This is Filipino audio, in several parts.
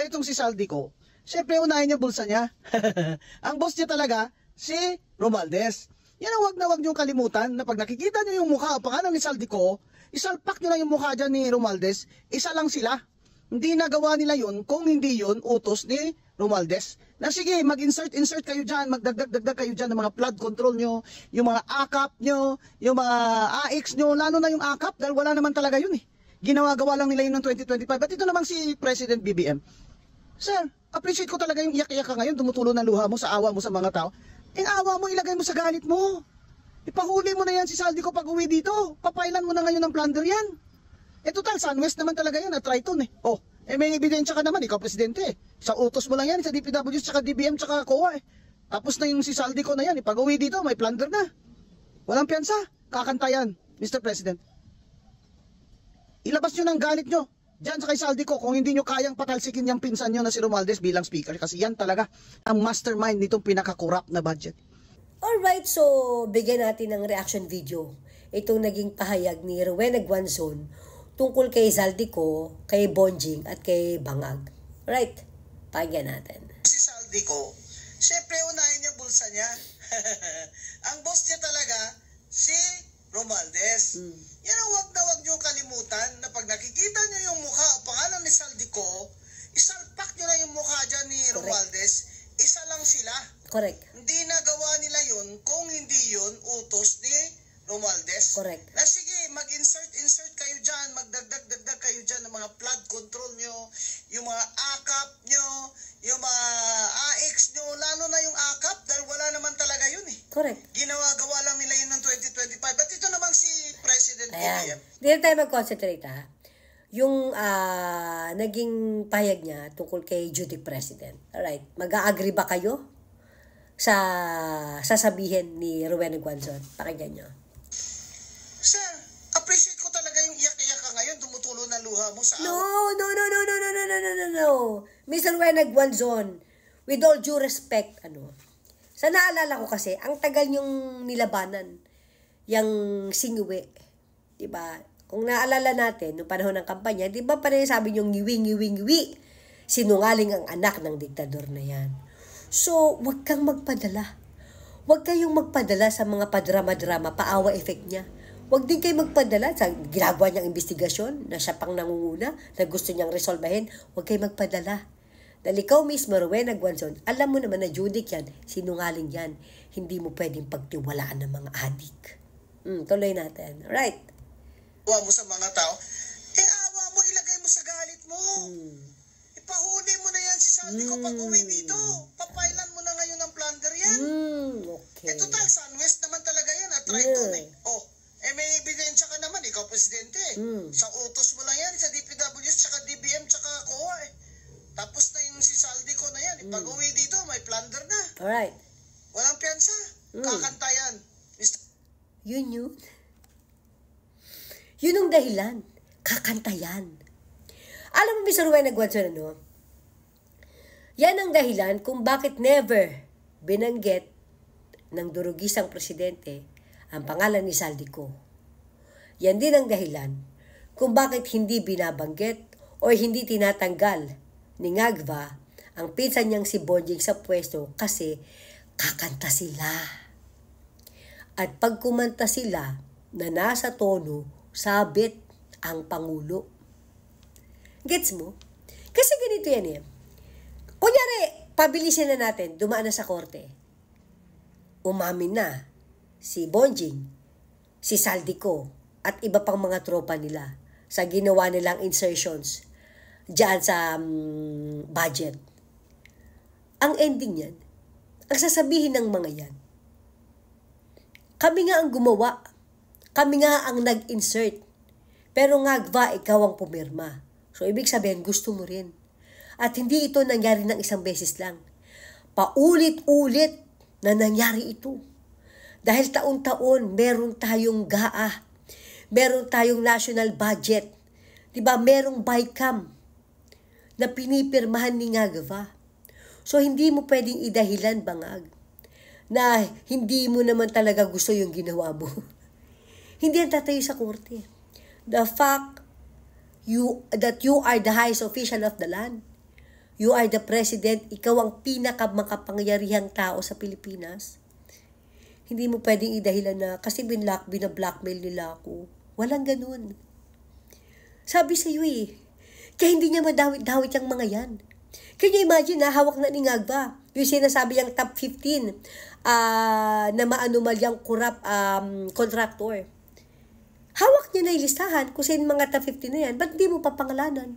itong si Saldico, syempre unahin niya bulsa niya. Ang boss niya talaga, si Romualdez. Yan ang wag niyong kalimutan na pag nakikita niyo yung mukha o pangalan ni Saldico, isalpak niyo lang yung mukha dyan ni Romualdez, isa lang sila. Hindi nagawa nila yun kung hindi yun utos ni Romualdez. Na sige, insert kayo dyan, magdagdag kayo dyan ng mga flood control nyo, yung mga AKAP nyo, yung mga AX nyo, lalo na yung AKAP dahil wala naman talaga yun eh. Ginawa-gawa lang nila yun ng 2025. At ito namang si President BBM. Sir, appreciate ko talaga yung iyak-iyak ka ngayon, tumutulo ng luha mo sa awa mo sa mga tao. Awa mo, ilagay mo sa galit mo. Ipahuli mo na yan si Saldico pag uwi dito. Papailan mo na ngayon ng plunder yan. Total, Sunwest naman talaga yan at Triton eh. May ebidensya ka naman, ikaw presidente eh. Sa utos mo lang yan, sa DPWs, tsaka DBM, tsaka COA eh. Tapos na yung si Saldico na yan, pag uwi dito, may plunder na. Walang piyansa, kakanta yan, Mr. President. Ilabas nyo ng galit nyo dyan sa kay Saldico kung hindi nyo kayang patalsikin yung pinsan nyo na si Romualdez bilang speaker. Kasi yan talaga ang mastermind nitong pinaka-corrupt na budget. Alright, so bigyan natin ng reaction video. Itong naging pahayag ni Rowena Guanzon tungkol kay Saldico, kay Bonjing at kay Bangag. Alright, pakinggan natin. Si Saldico, syempre unahin niya bulsa niya. Ang boss niya talaga, si Romualdez. Yan ang wag niyo kalimutan na pag nakikita niyo yung mukha o pangalan ni Saldico, isalpak niyo lang yung mukha dyan ni Romualdez, isa lang sila. Correct. Hindi nagawa nila yun kung hindi yun utos ni Romualdez. Correct. Na sige, insert kayo dyan, magdagdag kayo dyan ng mga flood control nyo, yung mga AKAP nyo, yung mga AX nyo, lalo na yung AKAP dahil wala naman talaga yun eh. Correct. Ginawa-gawa lang nila yun ng 2025. At ito namang si President BBM. Hindi na tayo mag-concentrate ha. Yung naging pahayag niya tungkol kay Duty President. Alright, mag-a-agree ba kayo sa sasabihin ni Rowena Guanzon? Pakinggan nyo. Sir, appreciate ko talaga yung iyak-iyak ka ngayon, tumutulo na luha mo sa awa. No. Miss Rowena Guanzon, with all due respect, sa naalala ko kasi, ang tagal yung nilabanan, yung Singwe, diba? Kung naalala natin, noong panahon ng kampanya, diba pa rin sabi yung ngiwi, sinungaling ang anak ng diktador na yan. So, wag kang magpadala. Wag kayong magpadala sa mga padrama-drama, paawa effect niya. Wag din kayo magpadala sa ginagawa niyang investigasyon na siya pang nangunguna, na gusto niyang resolbahin. Wag kayo magpadala. Dahil ikaw mismo, Rowena Guanzon, alam mo naman na judik yan, sinungaling yan. Hindi mo pwedeng pagtiwalaan ng mga adik. Tuloy natin. Right. Awa mo sa mga tao. Awa mo, ilagay mo sa galit mo. Ipahuli mo na yan si Saldico pag uwi dito. Papailan mo na ngayon ng plunder yan. Okay. Total, Sunwest naman talaga yan at Triton eh. May ebidensya ka naman, ikaw presidente. Sa utos mo lang yan, sa DPWs, tsaka DBM, tsaka COA eh. Tapos na yung si Saldico na yan. Pag uwi dito, may plunder na. Alright. Walang piyansa. Kakanta yan. Yun. Yun ang dahilan. Kakanta yan. Alam mo, Mr. Rowena Guanzon, yan ang dahilan kung bakit never binanggit ng durugisang presidente ang pangalan ni Saldico. Yan din ang dahilan kung bakit hindi binabanggit o hindi tinatanggal ni Ngagva ang pinsan niyang si Bonjing sa pwesto kasi kakanta sila. At pag kumanta sila na nasa tono, sabit ang Pangulo. Gets mo? Kasi ganito yan eh. Kunyari, pabilisin na natin, dumaan na sa korte. Umamin na si Bonjing, si Saldico, at iba pang mga tropa nila sa ginawa nilang insertions dyan sa budget. Ang ending yan, ang sasabihin ng mga yan, kami nga ang gumawa, kami nga ang nag-insert, pero Ngagva, ikaw ang pumirma. So, ibig sabihin, gusto mo rin. At hindi ito nangyari ng isang beses lang. Paulit-ulit na nangyari ito. Dahil taon-taon, meron tayong GAA. Meron tayong national budget. Diba? Merong BICAM na pinipirmahan ni Ngagva. So, hindi mo pwedeng idahilan, Bangag, na hindi mo naman talaga gusto yung ginawa mo. Hindi yan tatayo sa korte. The fact that you are the highest official of the land, You are the president, ikaw ang pinakamakapangyarihang tao sa Pilipinas. Hindi mo pwedeng idahilan na kasi bina-blackmail nila ako. Walang ganun. Sabi sa iyo kaya hindi niya madawit-dawit yung mga yan. Can you imagine hawak na ni Ngagba, yung sinasabi niyang top 15 na maanumalyang corrupt contractor. Hawak niya na ilistahan kung sino mga top 15 na yan, ba't di mo papangalanan?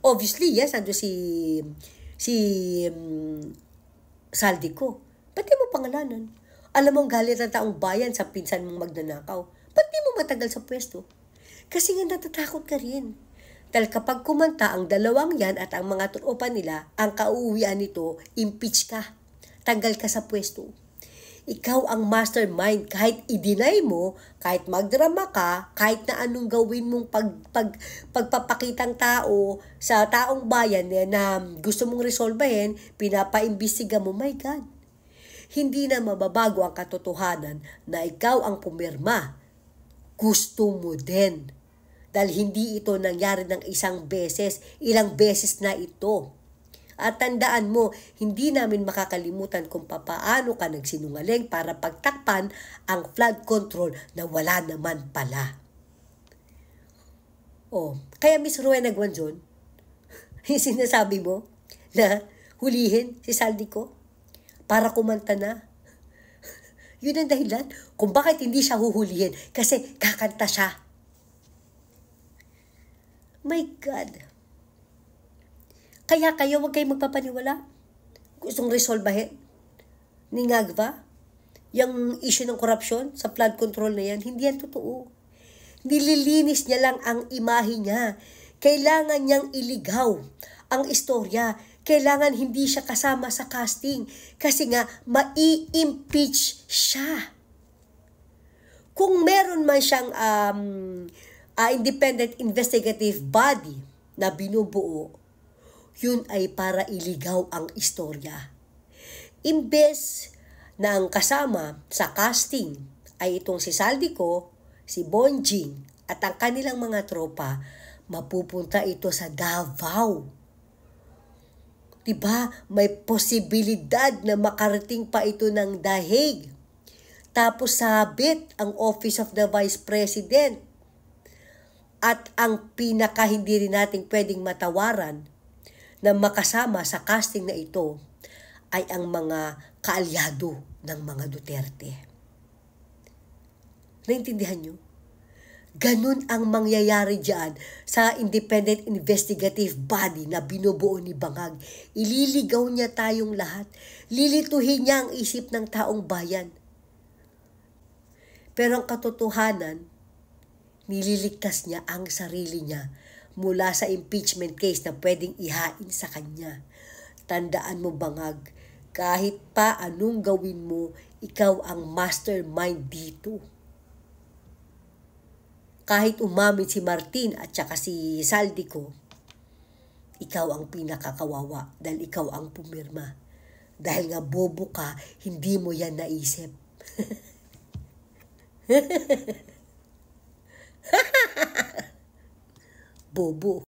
Obviously, yes, ando si Saldico. Ba't di mo pangalanan? Alam mo ang galit ng taong bayan sa pinsan mong magnanakaw. Ba't di mo matagal sa pwesto? Kasi nga natatakot ka rin. Dahil kapag kumanta ang dalawang yan at ang mga tropa nila, ang kauuwian nito, impeach ka. Tanggal ka sa pwesto. Ikaw ang mastermind. Kahit i-deny mo, kahit magdrama ka, kahit na anong gawin mong pagpapakitang tao sa taong bayan na gusto mong resolbahin, pinapaimbestiga mo, my God. Hindi na mababago ang katotohanan na ikaw ang pumirma. Gusto mo din. Dahil hindi ito nangyari ng isang beses, ilang beses na ito. At tandaan mo, hindi namin makakalimutan kung papaano ka nagsinungaling para pagtakpan ang flood control na wala naman pala. Kaya Miss Rowena Guanzon, yung sinasabi mo na hulihin si Saldico para kumanta na. Yun ang dahilan kung bakit hindi siya huhulihin kasi kakanta siya. My God. Kaya kayo, huwag kayong magpapaniwala. Gustong resolbahin ni Ngagba yung issue ng korupsyon sa flood control na yan. Hindi yan totoo. Nililinis niya lang ang imahe niya. Kailangan niyang iligaw ang istorya. Kailangan hindi siya kasama sa casting. Kasi nga, mai-impeach siya. Kung meron man siyang independent investigative body na binubuo, yun ay para iligaw ang istorya. Imbes na ang kasama sa casting ay itong si Saldico, si Bonjing, at ang kanilang mga tropa, mapupunta ito sa Davao. Diba? May posibilidad na makarating pa ito ng The Hague. Tapos sabit ang Office of the Vice President. At ang pinaka hindi rin nating pwedeng matawaran na makasama sa casting na ito ay ang mga kaalyado ng mga Duterte. Naintindihan nyo? Ganun ang mangyayari dyan sa independent investigative body na binubuo ni Bangag. Ililigaw niya tayong lahat. Lilituhin niya ang isip ng taong bayan. Pero ang katotohanan, nililigtas niya ang sarili niya mula sa impeachment case na pwedeng ihain sa kanya. Tandaan mo, Bangag, kahit pa anong gawin mo, ikaw ang mastermind dito. Kahit umamin si Martin at saka si Saldico, ikaw ang pinakakawawa dahil ikaw ang pumirma. Dahil nga bobo ka, hindi mo yan naisip. Bobo.